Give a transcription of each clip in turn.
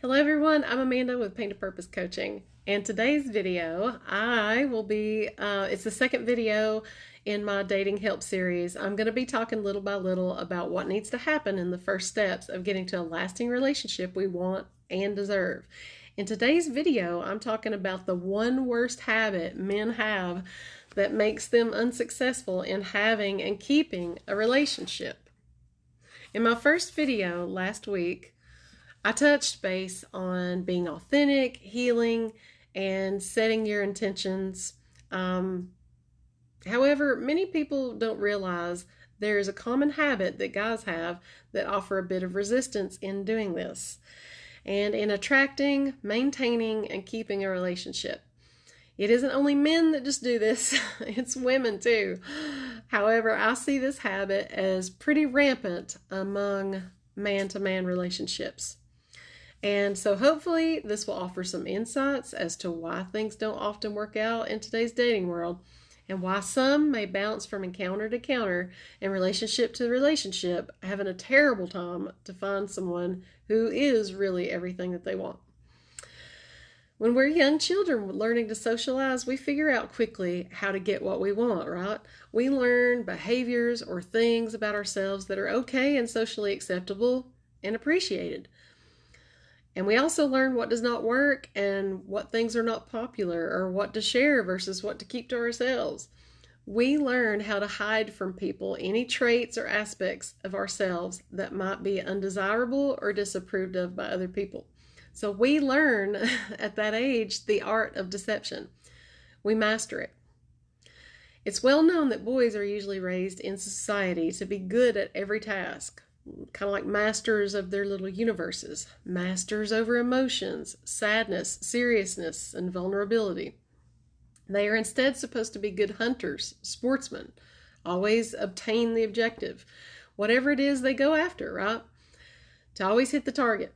Hello everyone, I'm Amanda with Paint a Purpose Coaching, and today's video it's the second video in my dating help series. I'm going to be talking little by little about what needs to happen in the first steps of getting to a lasting relationship we want and deserve. In today's video, I'm talking about the one worst habit men have that makes them unsuccessful in having and keeping a relationship. In my first video last week, I touched base on being authentic, healing, and setting your intentions. However, many people don't realize there is a common habit that guys have that offer a bit of resistance in doing this and in attracting, maintaining, and keeping a relationship. It isn't only men that just do this, it's women too. However, I see this habit as pretty rampant among man-to-man relationships. And so hopefully this will offer some insights as to why things don't often work out in today's dating world and why some may bounce from encounter to encounter and relationship to relationship, having a terrible time to find someone who is really everything that they want. When we're young children learning to socialize, we figure out quickly how to get what we want, right? We learn behaviors or things about ourselves that are okay and socially acceptable and appreciated. And we also learn what does not work and what things are not popular or what to share versus what to keep to ourselves. We learn how to hide from people any traits or aspects of ourselves that might be undesirable or disapproved of by other people. So we learn at that age the art of deception. We master it. It's well known that boys are usually raised in society to be good at every task. Kind of like masters of their little universes, masters over emotions, sadness, seriousness, and vulnerability. They are instead supposed to be good hunters, sportsmen, always obtain the objective, whatever it is they go after, right? To always hit the target.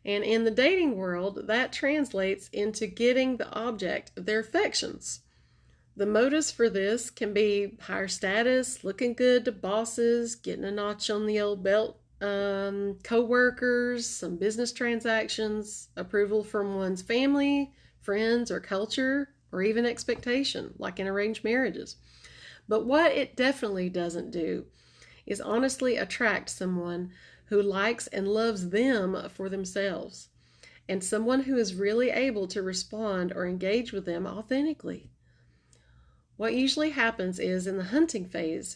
And in the dating world, that translates into getting the object of their affections. The motives for this can be higher status, looking good to bosses, getting a notch on the old belt, co-workers, some business transactions, approval from one's family, friends, or culture, or even expectation, like in arranged marriages. But what it definitely doesn't do is honestly attract someone who likes and loves them for themselves, and someone who is really able to respond or engage with them authentically. What usually happens is in the hunting phase,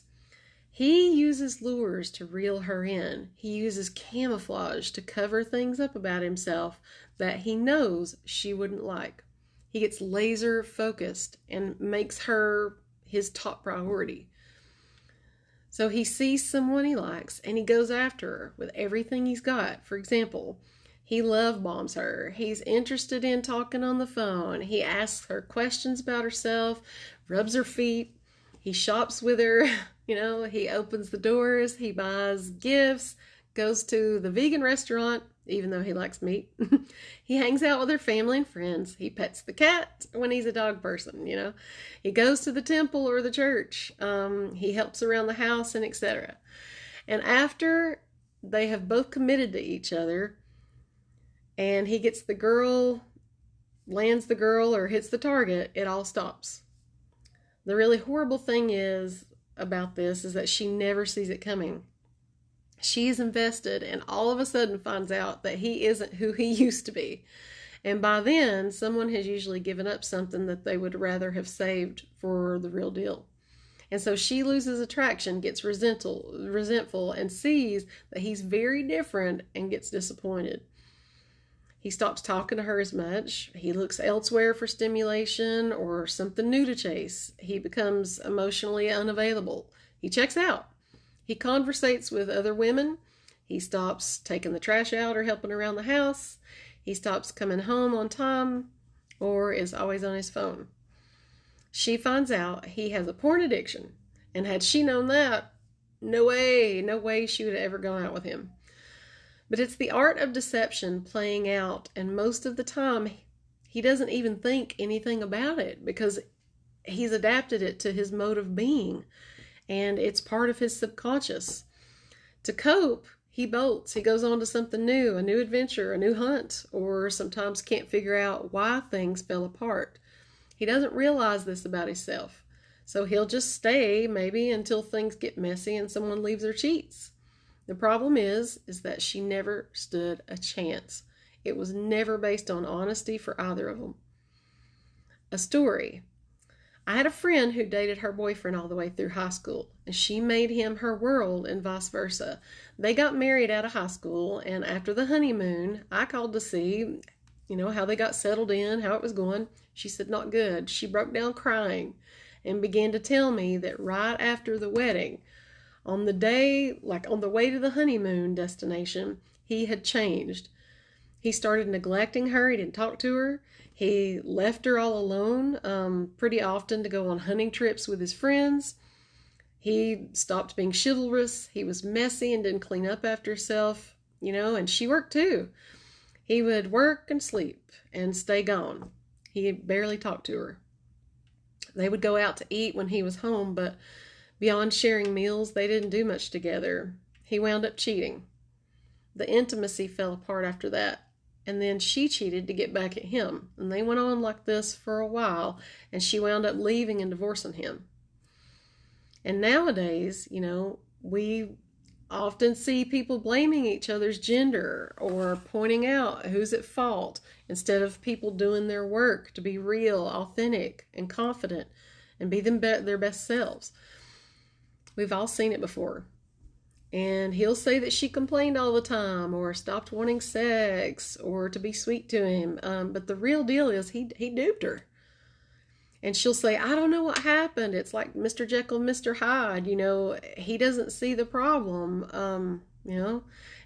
he uses lures to reel her in. He uses camouflage to cover things up about himself that he knows she wouldn't like. He gets laser focused and makes her his top priority. So he sees someone he likes and he goes after her with everything he's got. For example, he love bombs her. He's interested in talking on the phone. He asks her questions about herself, rubs her feet. He shops with her. He opens the doors. He buys gifts, goes to the vegan restaurant, even though he likes meat. He hangs out with her family and friends. He pets the cat when he's a dog person, He goes to the temple or the church. He helps around the house and etc. And after they have both committed to each other, and he gets the girl, lands the girl, or hits the target, it all stops. The really horrible thing about this is that she never sees it coming. She's invested and all of a sudden finds out that he isn't who he used to be. And by then, someone has usually given up something that they would rather have saved for the real deal. And so she loses attraction, gets resentful, and sees that he's very different and gets disappointed. He stops talking to her as much. He looks elsewhere for stimulation or something new to chase. He becomes emotionally unavailable. He checks out. He conversates with other women. He stops taking the trash out or helping around the house. He stops coming home on time or is always on his phone. She finds out he has a porn addiction. And had she known that, no way she would have ever gone out with him. But it's the art of deception playing out, and most of the time he doesn't even think anything about it because he's adapted it to his mode of being, and it's part of his subconscious. To cope, he he bolts. He goes on to something new, a new adventure, a new hunt, or sometimes can't figure out why things fell apart. He doesn't realize this about himself. So he'll just stay maybe until things get messy and someone leaves or cheats. The problem is that she never stood a chance. It was never based on honesty for either of them. A story. I had a friend who dated her boyfriend all the way through high school, and she made him her world and vice versa. They got married out of high school, and after the honeymoon, I called to see, how they got settled in, how it was going. She said, not good. She broke down crying and began to tell me that right after the wedding, on the day, like on the way to the honeymoon destination, he had changed. He started neglecting her. He didn't talk to her. He left her all alone pretty often to go on hunting trips with his friends. He stopped being chivalrous. He was messy and didn't clean up after himself, and she worked too. He would work and sleep and stay gone. He barely talked to her. They would go out to eat when he was home, but beyond sharing meals, they didn't do much together. He wound up cheating. The intimacy fell apart after that. And then she cheated to get back at him. And they went on like this for a while. And she wound up leaving and divorcing him. And nowadays, we often see people blaming each other's gender or pointing out who's at fault instead of people doing their work to be real, authentic, and confident and be their best selves. We've all seen it before. And he'll say that she complained all the time or stopped wanting sex or to be sweet to him. But the real deal is he duped her. And she'll say, I don't know what happened. It's like Mr. Jekyll, Mr. Hyde. He doesn't see the problem,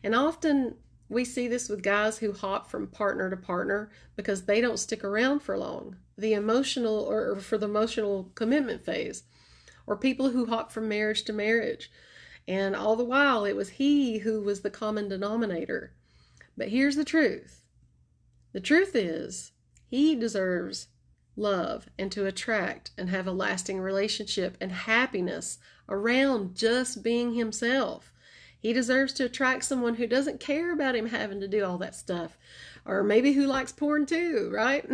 And often we see this with guys who hop from partner to partner because they don't stick around for long. The emotional or for the emotional commitment phase. Or people who hop from marriage to marriage. And all the while, it was he who was the common denominator. But here's the truth. The truth is, he deserves love and to attract and have a lasting relationship and happiness around just being himself. He deserves to attract someone who doesn't care about him having to do all that stuff. Or maybe who likes porn too, right?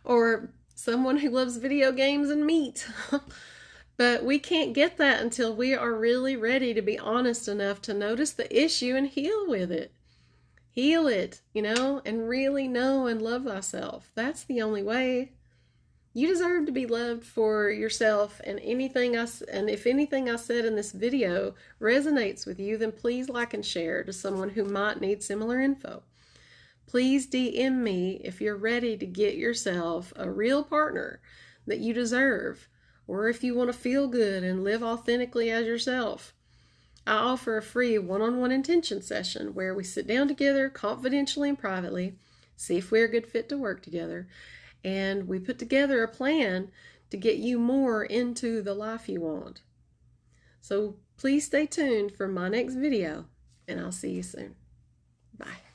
Or someone who loves video games and meat. But we can't get that until we are really ready to be honest enough to notice the issue and heal with it. Heal it, and really know and love thyself. That's the only way. You deserve to be loved for yourself, and if anything I said in this video resonates with you, then please like and share to someone who might need similar info. Please DM me if you're ready to get yourself a real partner that you deserve. Or if you want to feel good and live authentically as yourself. I offer a free one-on-one intention session where we sit down together confidentially and privately, see if we're a good fit to work together, and we put together a plan to get you more into the life you want. So please stay tuned for my next video, and I'll see you soon. Bye.